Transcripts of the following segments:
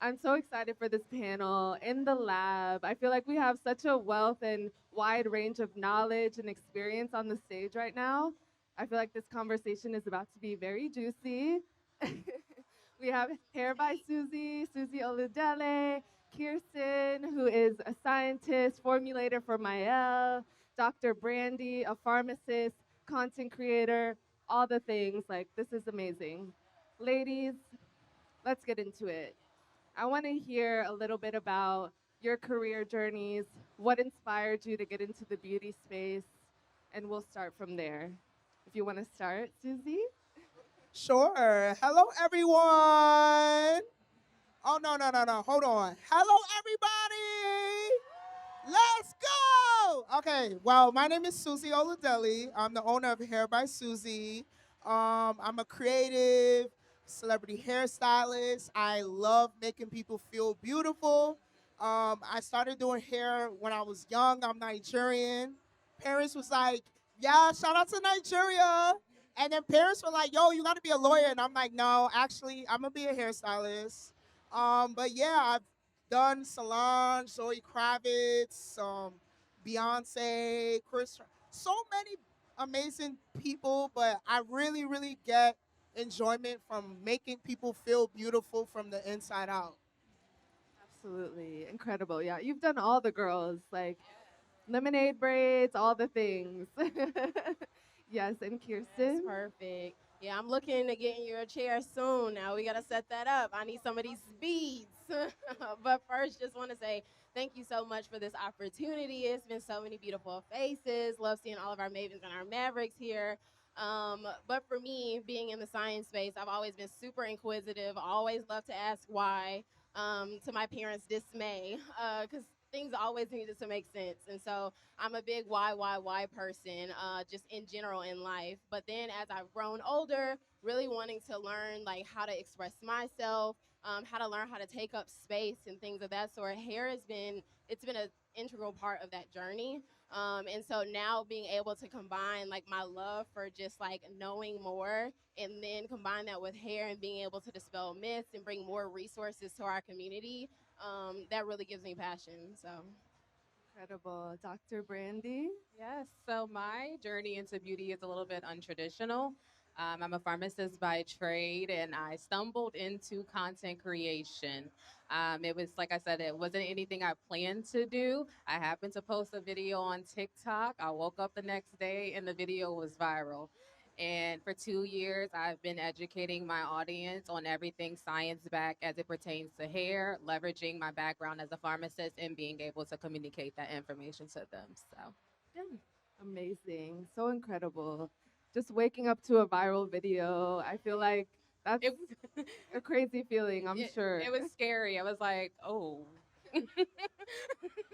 I'm so excited for this panel in the lab. I feel like we have such a wealth and wide range of knowledge and experience on the stage right now. I feel like this conversation is about to be very juicy. We have Hair by Susie, Susie Oludele, Kirsten, who is a scientist, formulator for Mielle, Dr. Brandy, a pharmacist, content creator, all the things. Like, this is amazing. Ladies, let's get into it. I want to hear a little bit about your career journeys, what inspired you to get into the beauty space, and we'll start from there. If you want to start, Susie? Sure. Hello, everyone. Oh, no, no, no, no. Hold on. Hello, everybody. Let's go. Okay. Well, my name is Susie Oludeli. I'm the owner of Hair by Susie. I'm a creative celebrity hairstylist. I love making people feel beautiful. I started doing hair when I was young. I'm Nigerian. Parents was like, yeah, shout out to Nigeria. And then parents were like, yo, you got to be a lawyer. And I'm like, no, actually, I'm going to be a hairstylist. But yeah, I've done Solange, Zoe Kravitz, Beyonce, Chris, so many amazing people, but I really, really get enjoyment from making people feel beautiful from the inside out. Absolutely. Incredible. Yeah, you've done all the girls, like lemonade braids, all the things. Yes, and That's Kirsten? perfect. Yeah, I'm looking to get in your chair soon. Now we gotta set that up. I need some of these beads. But first, just want to say thank you so much for this opportunity. It's been so many beautiful faces. Love seeing all of our mavens and our mavericks here. But for me, being in the science space, I've always been super inquisitive. Always love to ask why. To my parents' dismay, because things always needed to make sense. And so I'm a big why person, just in general in life. But then as I've grown older, really wanting to learn like how to express myself, how to learn how to take up space and things of that sort. Hair has been it's been an integral part of that journey. And so now being able to combine like my love for just like knowing more and then combine that with hair and being able to dispel myths and bring more resources to our community, that really gives me passion. So Incredible. Dr. Brandy? Yes, so my journey into beauty is a little bit untraditional. I'm a pharmacist by trade, and I stumbled into content creation. It was, like I said, it wasn't anything I planned to do. I happened to post a video on TikTok. I woke up the next day, and the video was viral. And for 2 years, I've been educating my audience on everything science backed as it pertains to hair, leveraging my background as a pharmacist and being able to communicate that information to them. So, yeah. Amazing. So incredible. Just waking up to a viral video, I feel like that's It, a crazy feeling, I'm it, sure. it was scary. I was like, oh. But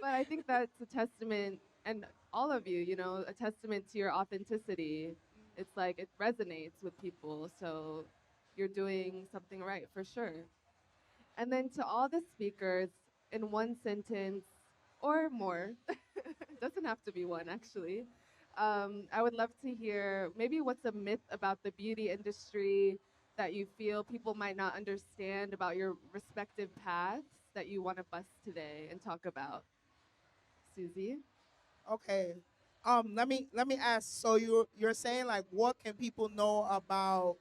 I think that's a testament, and all of you, a testament to your authenticity. It's like it resonates with people, so you're doing something right for sure. And then to all the speakers, in one sentence or more, doesn't have to be one actually. I would love to hear maybe what's a myth about the beauty industry that you feel people might not understand about your respective paths that you want to bust today and talk about. Susie? Okay. Let me ask. So you're saying like, what can people know about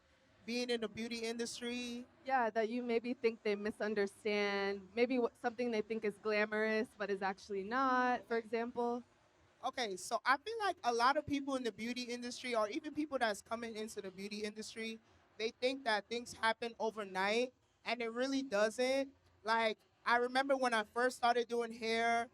being in the beauty industry? Yeah, that you maybe think they misunderstand, maybe something they think is glamorous but is actually not, for example. Okay, so I feel like a lot of people in the beauty industry, or even people that's coming into the beauty industry, they think that things happen overnight, and it really doesn't. Like, I remember when I first started doing hair,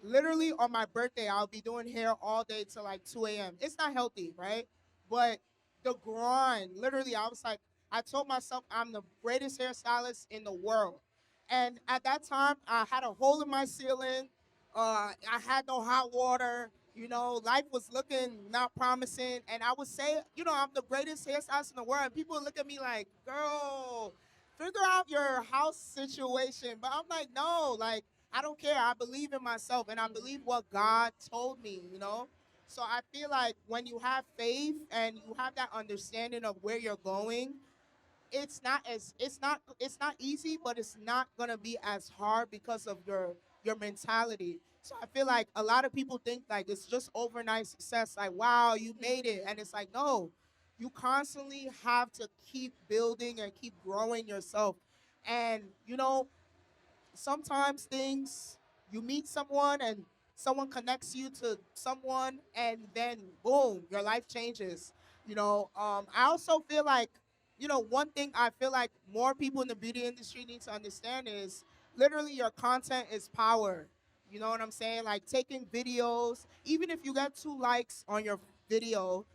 literally on my birthday, I'll be doing hair all day till like 2 a.m. It's not healthy, right? But the grind, literally, I was like, I told myself I'm the greatest hairstylist in the world. And at that time, I had a hole in my ceiling. I had no hot water. Life was looking not promising. And I would say, I'm the greatest hairstylist in the world. And people would look at me like, girl, figure out your house situation. But I'm like, no, like, I don't care. I believe in myself and I believe what God told me. So I feel like when you have faith and you have that understanding of where you're going, it's not easy, but it's not gonna be as hard because of your mentality. So I feel like a lot of people think like it's just overnight success, like wow, you made it, and it's like no, you constantly have to keep building and keep growing yourself. And sometimes things, you meet someone and someone connects you to someone, and then boom, your life changes. I also feel like, one thing I feel like more people in the beauty industry need to understand is literally your content is power. You know what I'm saying? Like taking videos, even if you get 2 likes on your video,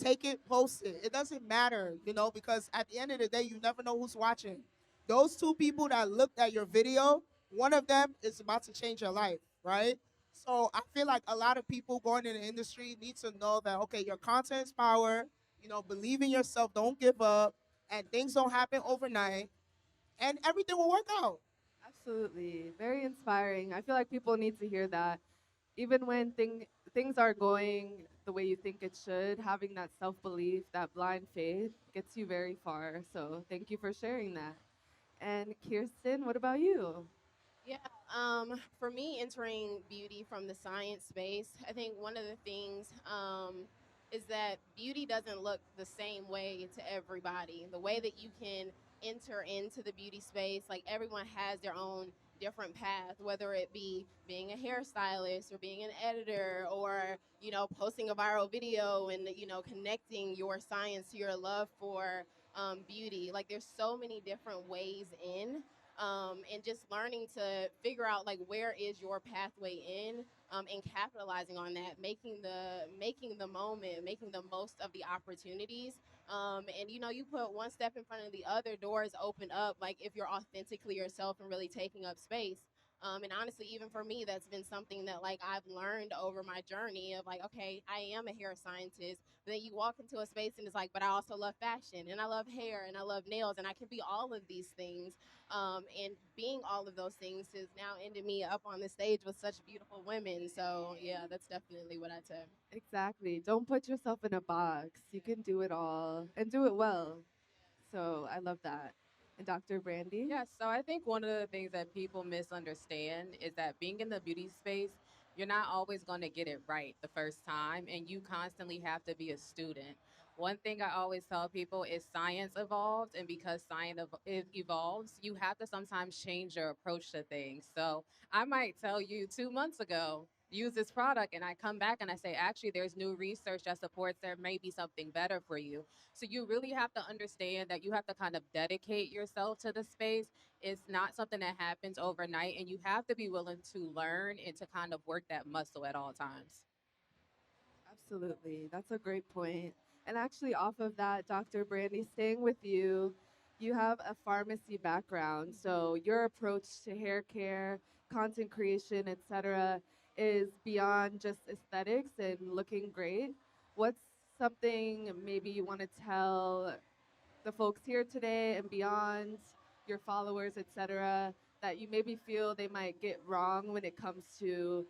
take it, post it. It doesn't matter, because at the end of the day, you never know who's watching. Those 2 people that looked at your video, one of them is about to change your life, right? So I feel like a lot of people going in the industry need to know that, okay, your content is power, believe in yourself, don't give up, and things don't happen overnight, and everything will work out. Absolutely. Very inspiring. I feel like people need to hear that. Even when things are going the way you think it should, having that self belief, that blind faith gets you very far. So thank you for sharing that. And Kirsten, what about you? Yeah, for me, entering beauty from the science space, I think one of the things is that beauty doesn't look the same way to everybody. The way that you can enter into the beauty space, like everyone has their own different path, whether it be being a hairstylist or being an editor or, posting a viral video and, connecting your science to your love for beauty. Like there's so many different ways in and just learning to figure out like where is your pathway in and capitalizing on that, making the moment, making the most of the opportunities. And you put one step in front of the other, doors open up. Like if you're authentically yourself and really taking up space. And honestly, even for me, that's been something that like I've learned over my journey of like, okay, I am a hair scientist. But then you walk into a space and it's like, but I also love fashion and I love hair and I love nails and I can be all of these things. And being all of those things has now ended me up on the stage with such beautiful women. So yeah, that's definitely what I'd say. Exactly. Don't put yourself in a box. You can do it all and do it well. So I love that. And Dr. Brandy? Yes, so I think one of the things that people misunderstand is that being in the beauty space, you're not always going to get it right the first time, and you constantly have to be a student. One thing I always tell people is science evolves, and because it evolves, you have to sometimes change your approach to things. So I might tell you 2 months ago, use this product, and I come back and I say, actually, there's new research that supports there may be something better for you. So you really have to understand that you have to kind of dedicate yourself to the space. It's not something that happens overnight, and you have to be willing to learn and to kind of work that muscle at all times. Absolutely. That's a great point. And actually, off of that, Dr. Brandy, staying with you, you have a pharmacy background. So your approach to hair care, content creation, etc., is beyond just aesthetics and looking great. What's something maybe you want to tell the folks here today and beyond, your followers, etc., that you maybe feel they might get wrong when it comes to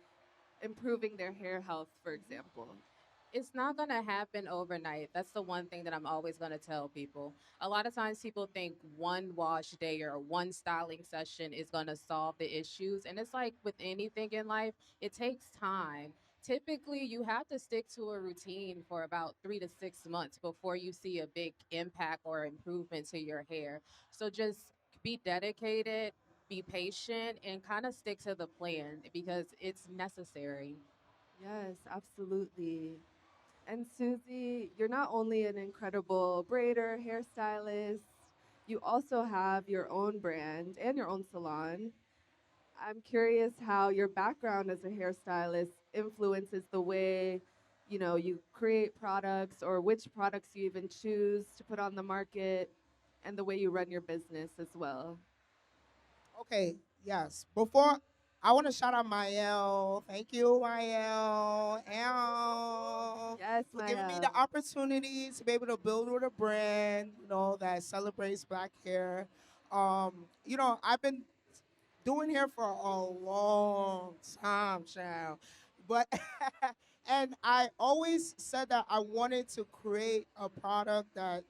improving their hair health, for example? It's not going to happen overnight. That's the one thing that I'm always going to tell people. A lot of times people think one wash day or one styling session is going to solve the issues. And it's like with anything in life, it takes time. Typically, you have to stick to a routine for about 3 to 6 months before you see a big impact or improvement to your hair. So just be dedicated, be patient, and kind of stick to the plan because it's necessary. Yes, absolutely. And Susie, you're not only an incredible braider, hairstylist, you also have your own brand and your own salon. I'm curious how your background as a hairstylist influences the way, you create products or which products you even choose to put on the market and the way you run your business as well. Okay, yes. Before, I want to shout out Mielle. Thank you, Mielle, Yes, for giving me the Maya. opportunity to be able to build with a brand, that celebrates Black hair. I've been doing hair for a long time, child. But and I always said that I wanted to create a product that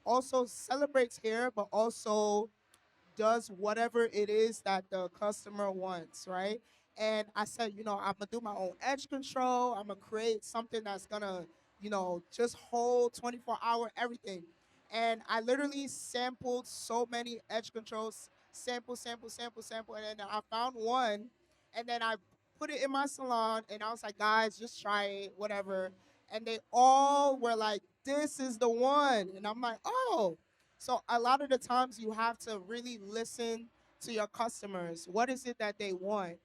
also celebrates hair, but also does whatever it is that the customer wants, right? And I said, I'm gonna do my own edge control. I'm gonna create something that's gonna, just hold 24-hour everything. And I literally sampled so many edge controls, sample, and then I found one, and then I put it in my salon, and I was like, guys, just try it, whatever. And they all were like, this is the one. And I'm like, oh, so a lot of the times you have to really listen to your customers. What is it that they want?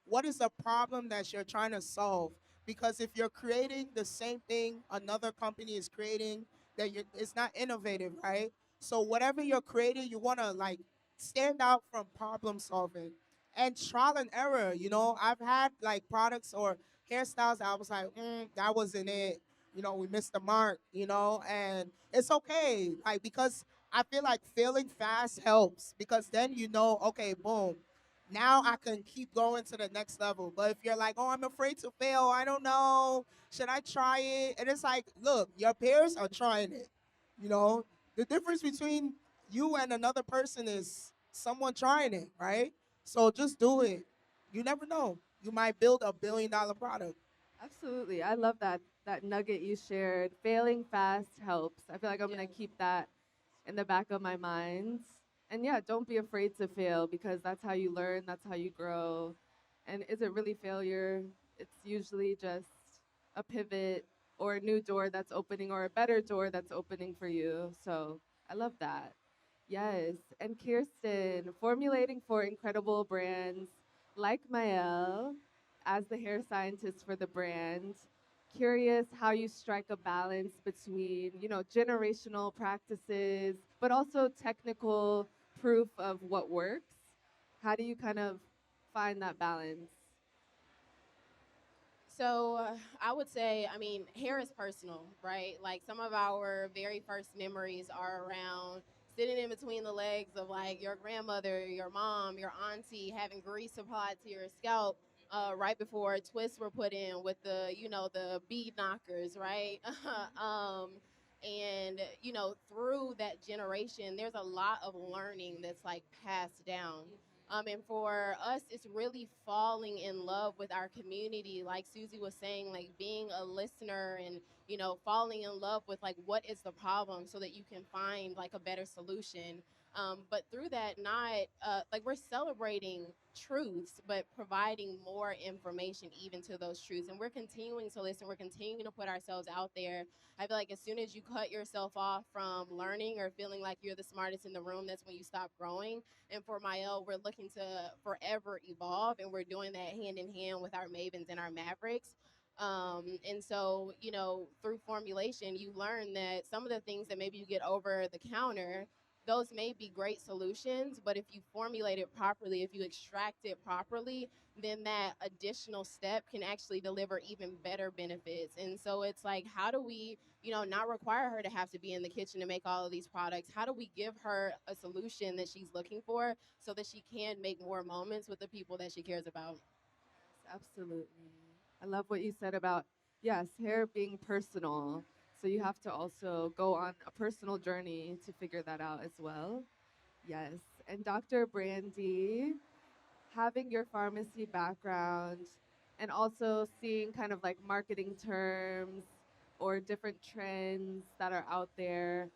What is the problem that you're trying to solve? Because if you're creating the same thing another company is creating, it's not innovative, right? So whatever you're creating, you want to like stand out from problem solving and trial and error. I've had like products or hairstyles that I was like, that wasn't it. We missed the mark. And it's okay, like because I feel like failing fast helps because then okay, boom, now I can keep going to the next level. But if you're like, oh, I'm afraid to fail, I don't know, should I try it? And it's like, look, your peers are trying it. You know, the difference between you and another person is someone trying it, right? So just do it. You never know. You might build $1 billion product. Absolutely. I love that nugget you shared. Failing fast helps. I feel like I'm Yeah. going to keep that in the back of my mind. And yeah, don't be afraid to fail because that's how you learn, that's how you grow. And is it really failure? It's usually just a pivot or a new door that's opening or a better door that's opening for you. So I love that. Yes. And Kirsten, formulating for incredible brands like Mielle as the hair scientist for the brand, curious how you strike a balance between, generational practices, but also technical proof of what works. How do you kind of find that balance? So I would say, I mean, hair is personal, right? Like some of our very first memories are around sitting in between the legs of like your grandmother, your mom, your auntie, having grease applied to your scalp right before twists were put in with the bead knockers, right? um, and through that generation, there's a lot of learning that's like passed down. And for us, it's really falling in love with our community. Like Susie was saying, like being a listener and, falling in love with like what is the problem so that you can find like a better solution. But through that, not like we're celebrating truths, but providing more information even to those truths. And we're continuing to listen, we're continuing to put ourselves out there. I feel like as soon as you cut yourself off from learning or feeling like you're the smartest in the room, that's when you stop growing. And for Mielle, we're looking to forever evolve, and we're doing that hand in hand with our Mavens and our Mavericks. And so, through formulation, you learn that some of the things that maybe you get over the counter, those may be great solutions, but if you formulate it properly, if you extract it properly, then that additional step can actually deliver even better benefits. And so it's like, how do we, not require her to have to be in the kitchen to make all of these products? How do we give her a solution that she's looking for so that she can make more moments with the people that she cares about? Yes, absolutely. I love what you said about, yes, hair being personal. So you have to also go on a personal journey to figure that out as well. Yes. And Dr. Brandy, having your pharmacy background and also seeing kind of like marketing terms or different trends that are out there,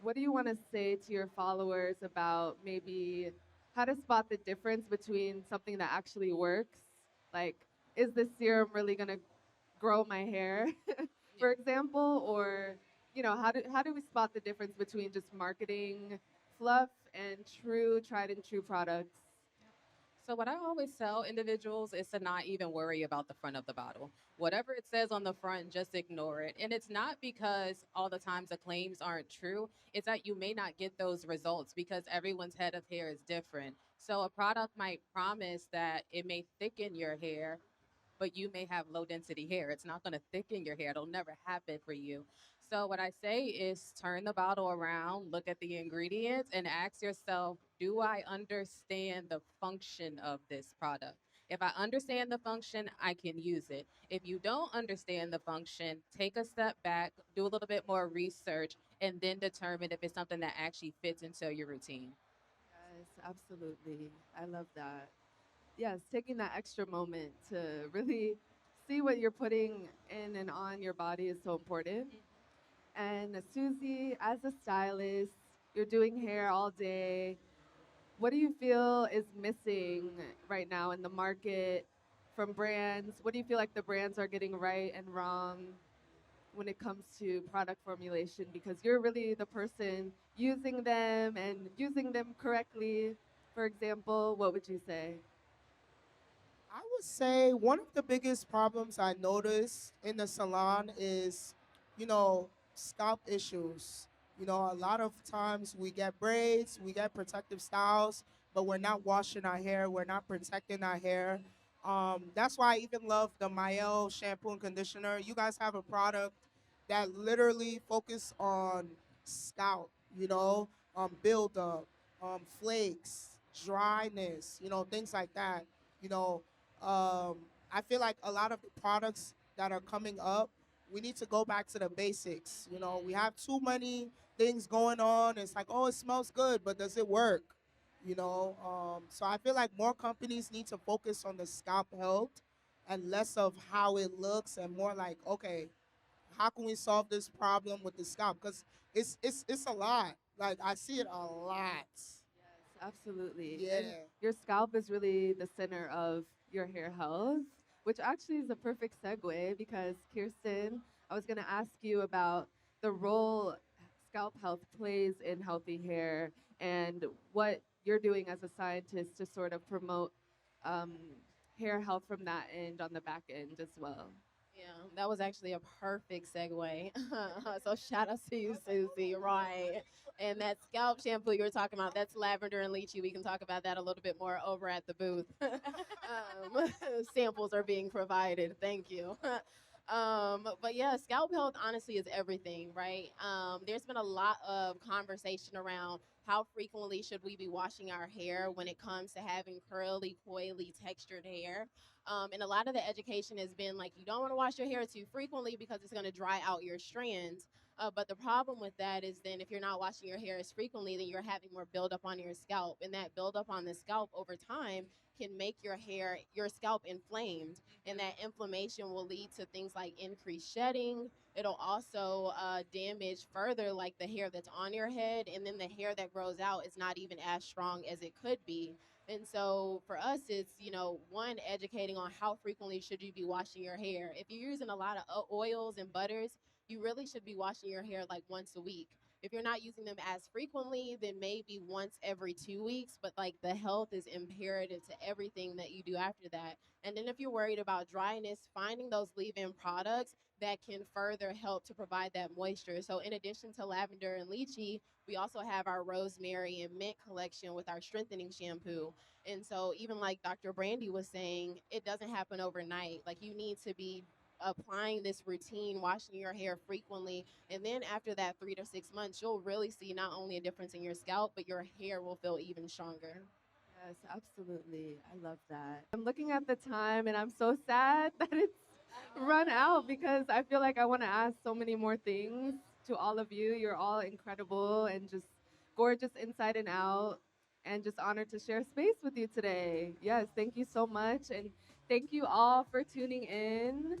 what do you want to say to your followers about maybe how to spot the difference between something that actually works? Like, is this serum really going to grow my hair, for example? Or, how do we spot the difference between just marketing fluff and true, tried and true products? So what I always tell individuals is to not even worry about the front of the bottle. Whatever it says on the front, just ignore it. And it's not because all the times the claims aren't true. It's that you may not get those results because everyone's head of hair is different. So a product might promise that it may thicken your hair, but you may have low density hair. It's not going to thicken your hair. It'll never happen for you. So what I say is turn the bottle around, look at the ingredients and ask yourself, do I understand the function of this product? If I understand the function, I can use it. If you don't understand the function, take a step back, do a little bit more research, and then determine if it's something that actually fits into your routine. Yes, absolutely. I love that. Yes, taking that extra moment to really see what you're putting in and on your body is so important. And Susie, as a stylist, you're doing hair all day. What do you feel is missing right now in the market from brands? What do you feel like the brands are getting right and wrong when it comes to product formulation? Because you're really the person using them and using them correctly. For example, what would you say? I would say one of the biggest problems I notice in the salon is, scalp issues. A lot of times we get braids, we get protective styles, but we're not washing our hair, we're not protecting our hair. That's why I even love the Mielle shampoo and conditioner. You guys have a product that literally focus on scalp, buildup, flakes, dryness, things like that. You know, I feel like a lot of the products that are coming up, we need to go back to the basics. We have too many things going on. It's like, oh, it smells good, but does it work? So I feel like more companies need to focus on the scalp health and less of how it looks and more like, okay, how can we solve this problem with the scalp? Because it's a lot. Like I see it a lot. Yes, absolutely. Yeah. And your scalp is really the center of your hair health, which actually is a perfect segue because Kirsten, I was going to ask you about the role scalp health plays in healthy hair and what you're doing as a scientist to sort of promote um, hair health from that end on the back end as well. Yeah, that was actually a perfect segue. So shout out to you, Susie. Right. And that scalp shampoo you were talking about, that's lavender and lychee. We can talk about that a little bit more over at the booth. Samples are being provided. Thank you. But yeah, scalp health honestly is everything, right? There's been a lot of conversation around how frequently should we be washing our hair when it comes to having curly, coily, textured hair. And a lot of the education has been like, you don't want to wash your hair too frequently because it's going to dry out your strands. But the problem with that is then if you're not washing your hair as frequently, then you're having more buildup on your scalp. And that buildup on the scalp over time can make your scalp inflamed. And that inflammation will lead to things like increased shedding. It'll also damage further like the hair that's on your head. And then the hair that grows out is not even as strong as it could be. And so for us, it's, one, educating on how frequently should you be washing your hair. If you're using a lot of oils and butters, you really should be washing your hair like once a week. If you're not using them as frequently, then maybe once every 2 weeks, but like the health is imperative to everything that you do after that. And then if you're worried about dryness, finding those leave-in products that can further help to provide that moisture. So in addition to lavender and lychee, we also have our rosemary and mint collection with our strengthening shampoo. And so, even like Dr. Brandy was saying, it doesn't happen overnight. Like, you need to be applying this routine, washing your hair frequently. And then, after that 3 to 6 months, you'll really see not only a difference in your scalp, but your hair will feel even stronger. Yes, absolutely. I love that. I'm looking at the time and I'm so sad that it's run out because I feel like I want to ask so many more things to all of you. You're all incredible and just gorgeous inside and out, and just honored to share space with you today. Yes, thank you so much. And thank you all for tuning in.